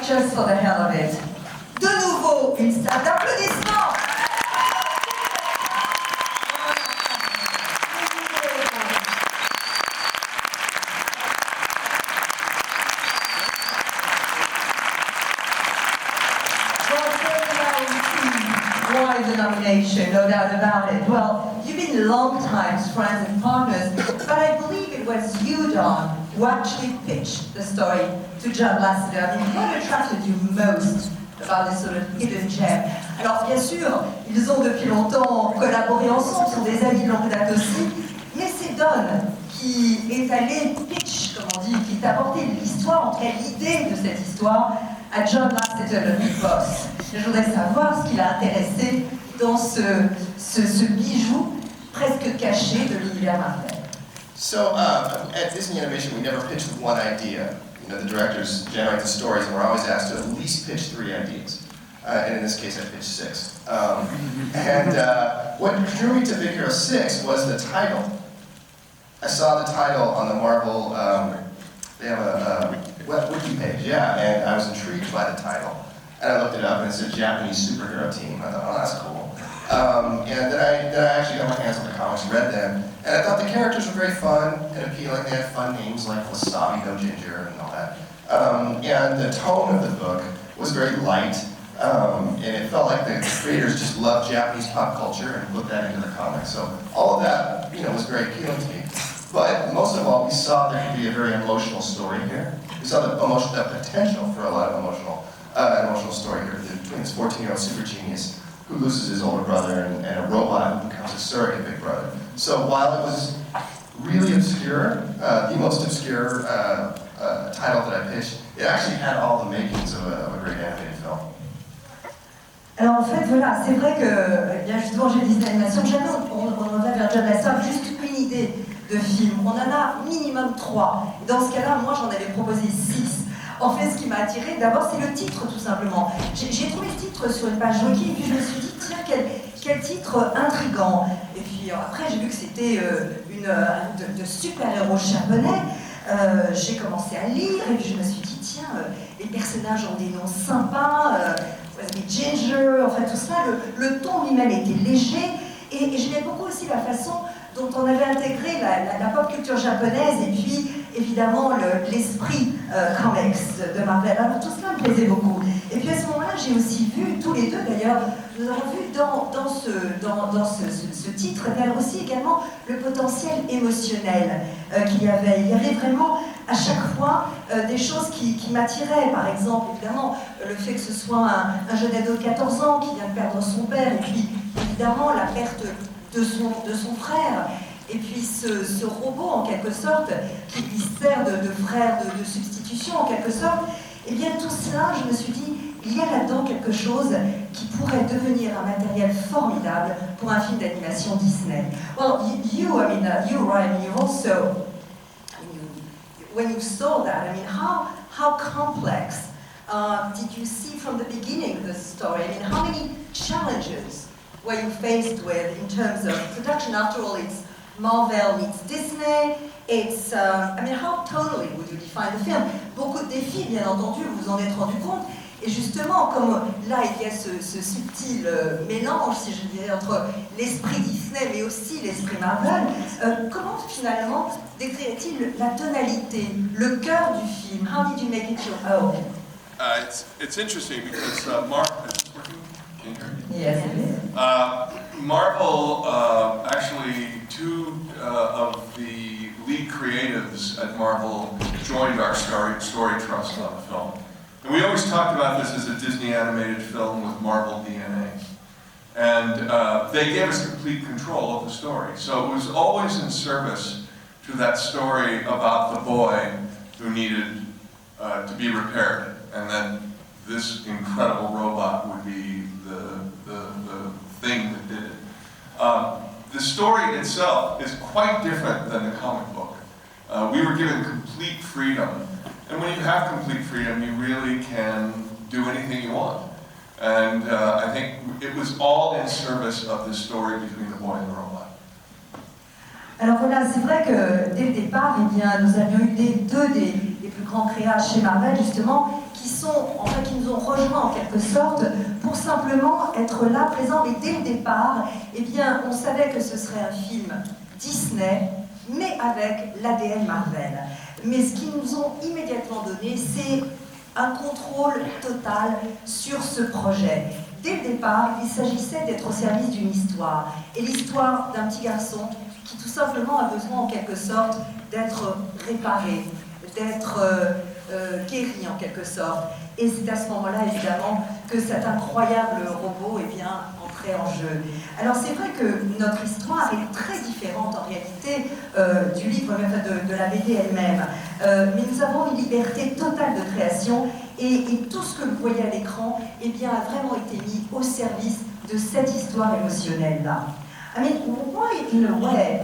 just for the hell of it. De nouveau, une salle d'applaudissements. Why the nomination, no doubt about it. Well, you've been long times friends and partners, but I believe it was you, Don, who actually pitched the story to John Lasseter. I mean, what attracted you most about this sort of hidden gem? Alors, bien sûr, ils ont depuis longtemps collaboré ensemble, sont des amis de longue date aussi, mais c'est Don qui est allé pitch, comme on dit, qui t'a apporté l'histoire, en tout cas l'idée de cette histoire, à John Lasseter, le big boss. Je voudrais savoir ce qui l'a intéressé dans ce bijou presque caché de l'univers Marvel. So at Disney Animation, we never pitched with one idea. You know, the directors generate the stories, and we're always asked to at least pitch 3 ideas. And in this case, I pitched 6. What drew me to Big Hero 6 was the title. I saw the title on the Marvel. They have a wiki page, yeah, and I was intrigued by the title. And I looked it up, and it said Japanese superhero team. I thought, oh, that's cool. And then I actually got my hands on the comics, read them, and I thought the characters were very fun and appealing. They had fun names like Wasabi No Ginger and all that. And the tone of the book was very light, and it felt like the creators just loved Japanese pop culture and put that into the comics. So all of that, you know, was very appealing to me. But most of all, we saw there could be a very emotional story here. We saw the potential for a lot of emotional story here between this 14-year-old super genius who loses his older brother and a robot who becomes a surrogate big brother. So while it was really obscure, the most obscure title that I pitched, it actually had all the makings of a great animated film. Alors en fait, voilà, c'est vrai que, bien justement, j'ai dit l'animation, jamais on va vers John Lasseter juste une idée de film. On en a minimum 3. Dans ce cas-là, moi, j'en avais proposé 6. En fait, ce qui m'a attiré, d'abord, c'est le titre, tout simplement. J'ai trouvé le titre sur une page wiki, et puis je me suis dit, tiens, quel titre intriguant. Et puis après, j'ai vu que c'était de super-héros japonais. J'ai commencé à lire, et puis je me suis dit, tiens, les personnages ont des noms sympas, Ginger, enfin tout ça, le ton lui-même était léger, et j'aimais beaucoup aussi la façon dont on avait intégré la pop culture japonaise et puis évidemment l'esprit comics de Marvel. Alors tout cela me plaisait beaucoup. Et puis à ce moment-là, j'ai aussi vu, tous les deux d'ailleurs, nous avons vu dans ce titre aussi également le potentiel émotionnel qu'il y avait. Il y avait vraiment à chaque fois des choses qui m'attiraient. Par exemple, évidemment, le fait que ce soit un jeune ado de 14 ans qui vient de perdre son père, et puis évidemment la perte de son frère, et puis ce robot en quelque sorte qui lui sert de frère de substitution en quelque sorte, et bien tout cela, je me suis dit, il y a là-dedans quelque chose qui pourrait devenir un matériel formidable pour un film d'animation Disney. Well, you Ryan, you also, when you saw that, I mean, how complex did you see from the beginning the story? I mean, how many challenges were you faced with in terms of production? After all, it's Marvel meets Disney. It's, I mean, how totally would you define the film? Beaucoup de défis, bien entendu, vous vous en êtes rendu compte. Et justement, comme là, il y a ce subtil mélange, si je dirais, entre l'esprit Disney mais aussi l'esprit Marvel, comment finalement décrirait-il la tonalité, le cœur du film? How did you make it your own? It's interesting because Marvel, can you hear me? Yes, it is. Marvel, actually, 2 of the lead creatives at Marvel joined our story trust on the film. And we always talked about this as a Disney animated film with Marvel DNA. And they gave us complete control of the story. So it was always in service to that story about the boy who needed to be repaired. And then this incredible robot would be the thing that did it. The story itself is quite different than the comic book. We were given complete freedom. And when you have complete freedom, you really can do anything you want. And I think it was all in service of the story between the boy and the robot. Alors voilà, c'est vrai que dès le départ, eh bien, nous avions eu deux des plus grands créas chez Marvel, justement, qui qui nous ont rejoints en quelque sorte pour simplement être là, présents. Et dès le départ, eh bien, on savait que ce serait un film Disney, mais avec l'ADN Marvel. Mais ce qu'ils nous ont immédiatement donné, c'est un contrôle total sur ce projet. Dès le départ, il s'agissait d'être au service d'une histoire. Et l'histoire d'un petit garçon qui tout simplement a besoin en quelque sorte d'être réparé, d'être guéri en quelque sorte. Et c'est à ce moment-là, évidemment, que cet incroyable robot entrait en jeu. Alors c'est vrai que notre histoire est très différente en réalité du livre, de la BD elle-même. Mais nous avons une liberté totale de création et tout ce que vous voyez à l'écran a vraiment été mis au service de cette histoire émotionnelle-là. I mean, why in a way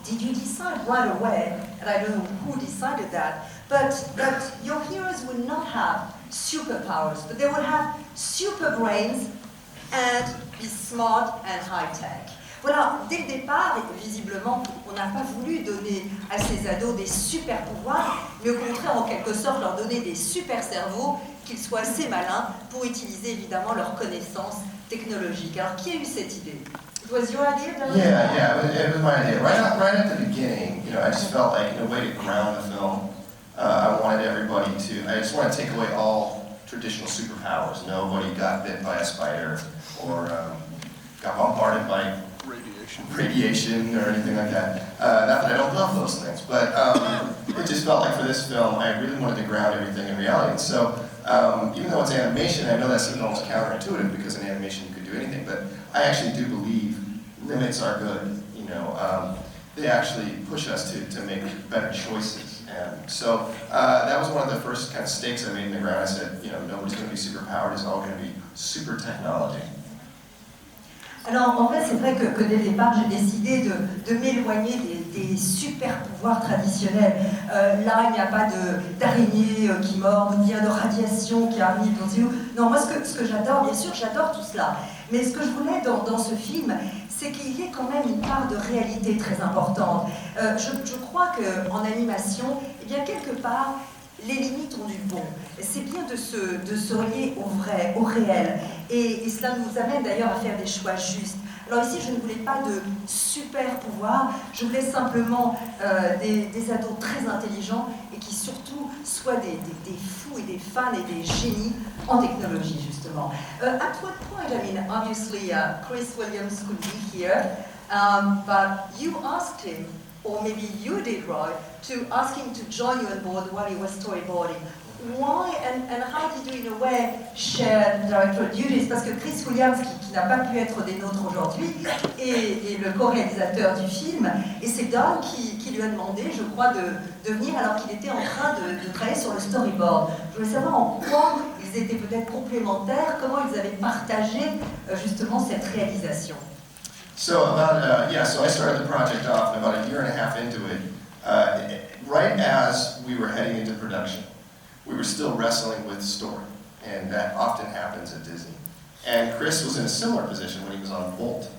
did you decide right away, and I don't know who decided that, but that your heroes would not have superpowers, but they would have super brains and be smart and high-tech. Voilà, dès le départ, visiblement, on n'a pas voulu donner à ces ados des super pouvoirs, mais au contraire, en quelque sorte, leur donner des super cerveaux, qu'ils soient assez malins pour utiliser évidemment leurs connaissances technologiques. Alors, qui a eu cette idée? It was your idea? Yeah, it was my idea. Right at the beginning, I just felt like, in a way to ground the film, I wanted everybody I just want to take away all traditional superpowers. Nobody got bit by a spider or got bombarded by radiation or anything like that. Not that I don't love those things, but it just felt like for this film, I really wanted to ground everything in reality. And so, even though it's animation, I know that seems almost counterintuitive because in animation you could do anything, but I actually do believe limits are good. They actually push us to make better choices. And so that was one of the first kind of stakes I made in the ground. I said, nobody's going to be super powered, it's all going to be super technology. Alors, en fait, c'est vrai que dès le départ, j'ai décidé de m'éloigner des super pouvoirs traditionnels. Là, il n'y a pas d'araignée qui mord, ou bien de radiation qui arrive. Non, moi, ce que j'adore, bien sûr, j'adore tout cela. Mais ce que je voulais dans ce film, c'est qu'il y ait quand même une part de réalité très importante. Je crois qu'en animation, quelque part, les limites ont du bon. C'est bien de se relier au vrai, au réel. Et cela nous amène d'ailleurs à faire des choix justes. Alors ici, je ne voulais pas de super pouvoirs, je voulais simplement des ados très intelligents et qui surtout soient des fous et des fans et des génies en technologie, justement. At what point, obviously, Chris Williams could be here, but you asked him, or maybe you did, Roy, to ask him to join you on board while he was storyboarding. Why and how did you, in a way, share the directorial duties? Parce que Chris Williams, qui n'a pas pu être des nôtres aujourd'hui, est le co-réalisateur du film, et c'est Don qui lui a demandé, je crois, de venir alors qu'il était en train de travailler sur le storyboard. Je voulais savoir en quoi ils étaient peut-être complémentaires, comment ils avaient partagé justement cette réalisation. So so I started the project off, and about a year and a half into it, right as we were heading into production, we were still wrestling with story, and that often happens at Disney. And Chris was in a similar position when he was on Bolt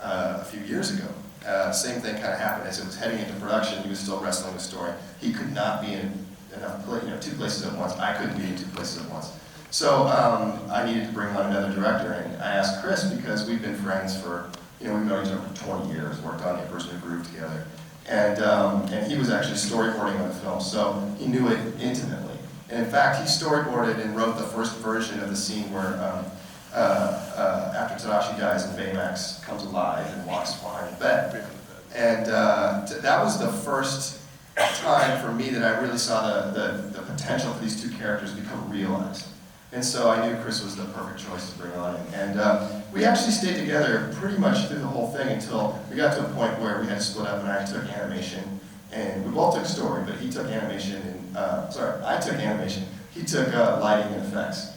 a few years ago. Same thing kind of happened as it was heading into production. He was still wrestling with story. He could not be in two places at once. I couldn't be in two places at once. So I needed to bring on another director, and I asked Chris because we've been friends for. We've known each other for 20 years, worked on The Person Who Grew together. And he was actually storyboarding on the film, so he knew it intimately. And in fact, he storyboarded and wrote the first version of the scene where after Tadashi dies and Baymax comes alive and walks behind the bed. And that was the first time for me that I really saw the potential for these two characters become realized. And so I knew Chris was the perfect choice to bring on. And we actually stayed together pretty much through the whole thing until we got to a point where we had to split up, and I took animation. And we both took story, but he took animation, and I took animation. He took lighting and effects.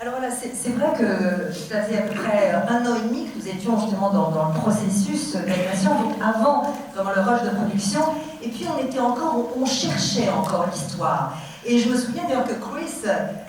Alors voilà, c'est vrai que ça faisait à peu près 1 an et demi que nous étions justement dans le processus d'animation, donc avant vraiment le rush de production, et puis on cherchait encore l'histoire. Et je me souviens d'ailleurs que Chris,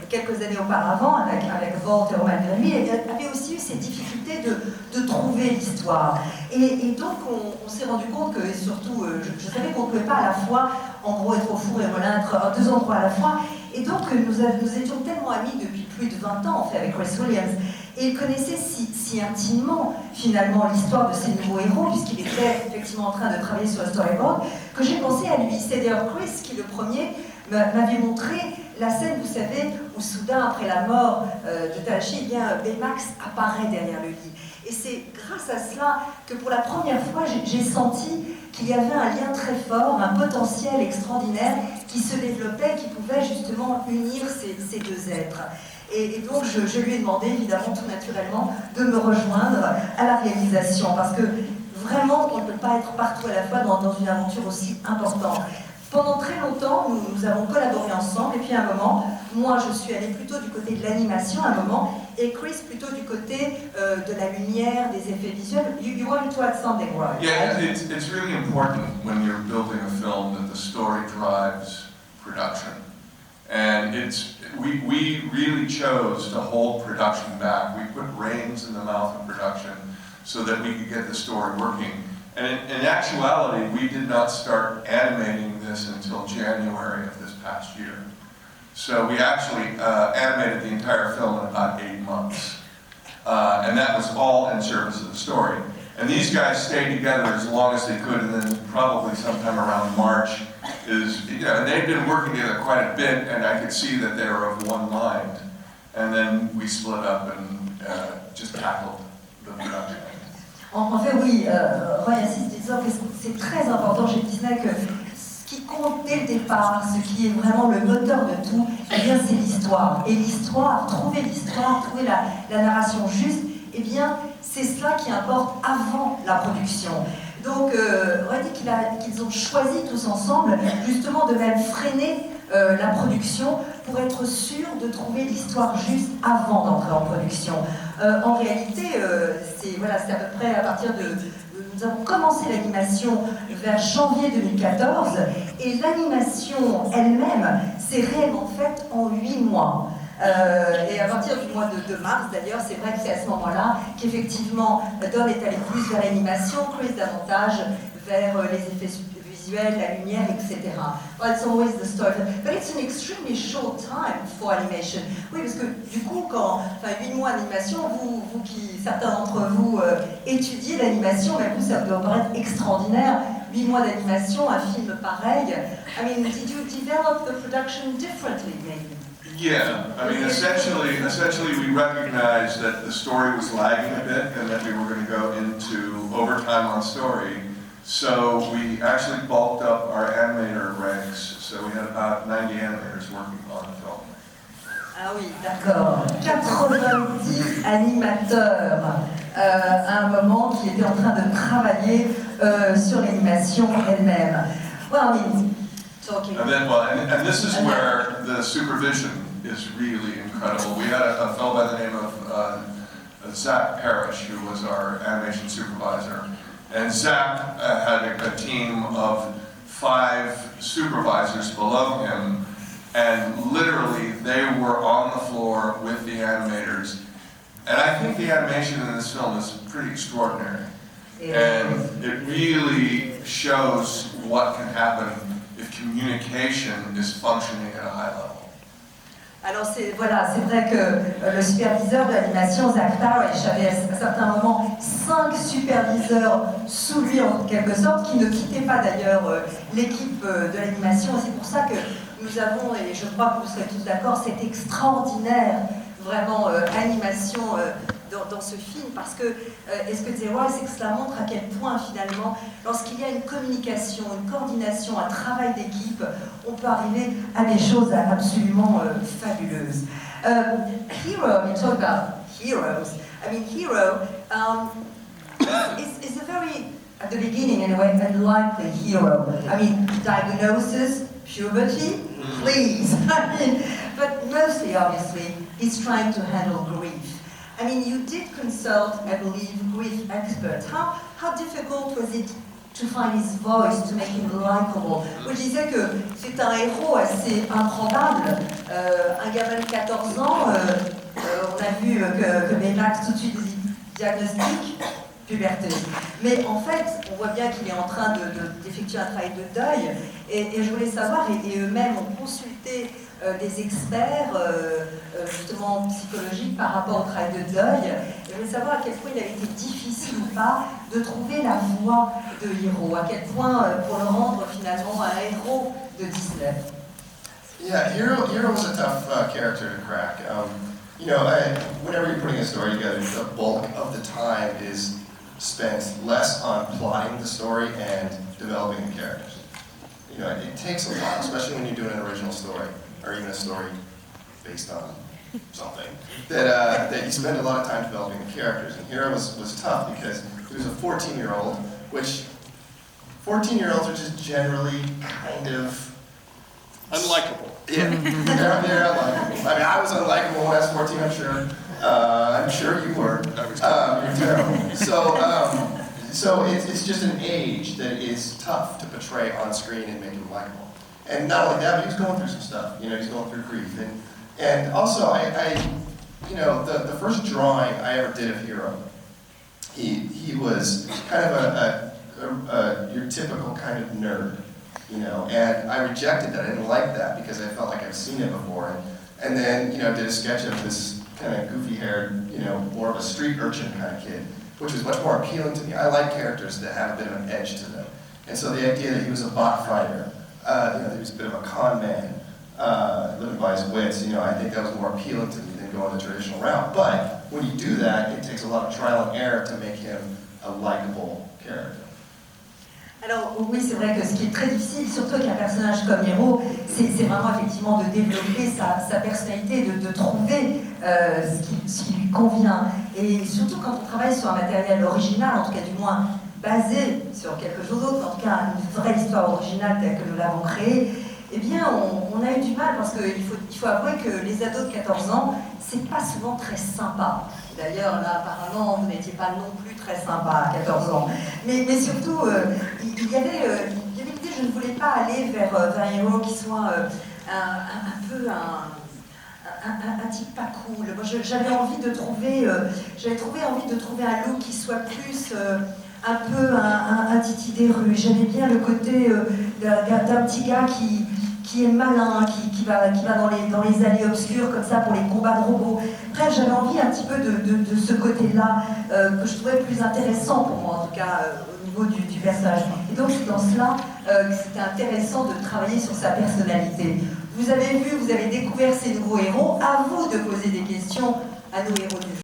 quelques années auparavant, avec Volt et malgré lui, avait aussi eu cette difficulté de trouver l'histoire. Et donc on s'est rendu compte que, surtout, je savais qu'on ne pouvait pas à la fois, en gros, être au four et au moulin, être à 2 endroits à la fois. Et donc nous étions tellement amis depuis plus de 20 ans en fait avec Chris Williams, et il connaissait si intimement finalement l'histoire de ces nouveaux héros, puisqu'il était effectivement en train de travailler sur le storyboard, que j'ai pensé à lui. C'est d'ailleurs Chris qui le premier m'avait montré la scène, vous savez, où soudain après la mort de Tachi, eh bien Baymax apparaît derrière le lit. Et c'est grâce à cela que pour la première fois j'ai senti qu'il y avait un lien très fort, un potentiel extraordinaire qui se développait, qui pouvait justement unir ces deux êtres. Et donc je lui ai demandé évidemment tout naturellement de me rejoindre à la réalisation, parce que vraiment on ne peut pas être partout à la fois dans une aventure aussi importante. Pendant très longtemps, nous avons collaboré ensemble, et puis à un moment, moi je suis allée plutôt du côté de l'animation à un moment, et Chris plutôt du côté de la lumière, des effets visuels. You wanted to add something, right? Yeah, it's really important when you're building a film that the story drives production. And we really chose to hold production back. We put reins in the mouth of production so that we could get the story working. And in actuality, we did not start animating this until January of this past year. So we actually animated the entire film in about 8 months. And that was all in service of the story. And these guys stayed together as long as they could, and then probably sometime around March and they'd been working together quite a bit, and I could see that they were of one mind. And then we split up and just tackled the production. En fait, oui, Roy insiste en disant que c'est très important chez Disney que ce qui compte dès le départ, ce qui est vraiment le moteur de tout, eh bien c'est l'histoire. Et l'histoire, trouver la narration juste, eh bien c'est cela qui importe avant la production. Donc, Roy dit qu'ils ont choisi tous ensemble justement de même freiner la production pour être sûr de trouver l'histoire juste avant d'entrer en production. En réalité, c'est à peu près à partir de... Nous avons commencé l'animation vers janvier 2014 et l'animation elle-même s'est réellement faite en 8 mois. Et à partir du mois de mars, d'ailleurs, c'est vrai que c'est à ce moment-là qu'effectivement Don est allé plus vers l'animation, Chris davantage vers les effets visuels, la lumière, etc. Well, it's always the story, but it's an extremely short time for animation. Oui, parce que du coup, 8 mois d'animation, vous qui, certains d'entre vous étudiez l'animation, mais vous, ça doit paraître extraordinaire. 8 mois d'animation, un film pareil. I mean, did you develop the production differently, maybe? Yeah, I mean, essentially we recognized that the story was lagging a bit and that we were going to go into overtime on story. So we actually bulked up our animator ranks. So we had about 90 animators working on the film. Ah oui, d'accord. 90 animateurs à un moment qui étaient en train de travailler sur l'animation elle-même. Well, I mean, talking. And this is where the supervision is really incredible. We had a fellow by the name of Zach Parrish, who was our animation supervisor. And Zach had a team of 5 supervisors below him, and literally they were on the floor with the animators. And I think the animation in this film is pretty extraordinary. And it really shows what can happen if communication is functioning at a high level. Alors c'est vrai que le superviseur de l'animation, Zach Parrish, avait à certains moments 5 superviseurs sous lui en quelque sorte, qui ne quittaient pas d'ailleurs l'équipe de l'animation. Et c'est pour ça que nous avons, et je crois que vous serez tous d'accord, cette extraordinaire vraiment animation dans ce film, parce que ce que disait Roy, c'est que cela montre à quel point finalement, lorsqu'il y a une communication, une coordination, un travail d'équipe, on peut arriver à des choses absolument fabuleuses. Hero, you talk about heroes. I mean, Hero is a very, at the beginning anyway, unlikely hero. I mean, diagnosis, puberty, please. I mean, but mostly, obviously, he's trying to handle grief. I mean, you did consult, I believe, grief experts. How difficult was it to find his voice, to make him likable? Je disais que c'est un héros assez improbable. Un gamin de 14 ans, on a vu que Baymax tout de suite diagnostique puberté. Mais en fait, on voit bien qu'il est en train d'effectuer un travail de deuil. Et je voulais savoir, et eux-mêmes ont consulté des experts justement psychologiques par rapport au travail de deuil. Et je voulais savoir à quel point il avait été difficile ou pas de trouver la voix de Hiro, à quel point pour le rendre finalement un héros de Disney. Yeah, Hiro was a tough character to crack. Whenever you're putting a story together, the bulk of the time is spent less on plotting the story and developing the characters. It takes a lot, especially when you're doing an original story, or even a story based on something, that you spend a lot of time developing the characters. And Hiro was tough because he was a 14-year-old, which 14-year-olds are just generally kind of unlikable. Yeah, they're unlikable. I mean, I was unlikable when I was 14, I'm sure. I'm sure you were. You're terrible. So it's just an age that is tough to portray on screen and make him likable. And not only that, but he was going through some stuff. He's going through grief. And also, the first drawing I ever did of Hiro, he was kind of your typical kind of nerd. And I rejected that. I didn't like that because I felt like I've seen it before. And then, did a sketch of this kind of goofy-haired, more of a street urchin kind of kid, which was much more appealing to me. I like characters that have a bit of an edge to them. And so the idea that he was a bot fighter, that he was a bit of a con man, living by his wits, I think that was more appealing to me than going the traditional route. But when you do that, it takes a lot of trial and error to make him a likable character. Alors oui, c'est vrai que ce qui est très difficile, surtout avec un personnage comme Hiro, c'est vraiment effectivement de développer sa personnalité, de trouver ce qui lui convient. Et surtout quand on travaille sur un matériel original, en tout cas du moins basé sur quelque chose d'autre, en tout cas une vraie histoire originale telle que nous l'avons créée, eh bien on a eu du mal parce qu'il faut avouer que les ados de 14 ans, c'est pas souvent très sympa. D'ailleurs, là, apparemment, vous n'étiez pas non plus très sympa à 14 ans. Mais surtout, il y avait l'idée, je ne voulais pas aller vers un héros qui soit un peu un type pas cool. Moi, j'avais envie de trouver un look qui soit plus un peu un titi des rues. J'aimais bien le côté d'un petit gars qui est malin, qui va dans les allées obscures comme ça pour les combats de robots. Bref, j'avais envie un petit peu de ce côté-là que je trouvais plus intéressant pour moi, en tout cas au niveau du personnage. Et donc c'est dans cela que c'était intéressant de travailler sur sa personnalité. Vous avez vu, vous avez découvert ces nouveaux héros, à vous de poser des questions à nos héros du film.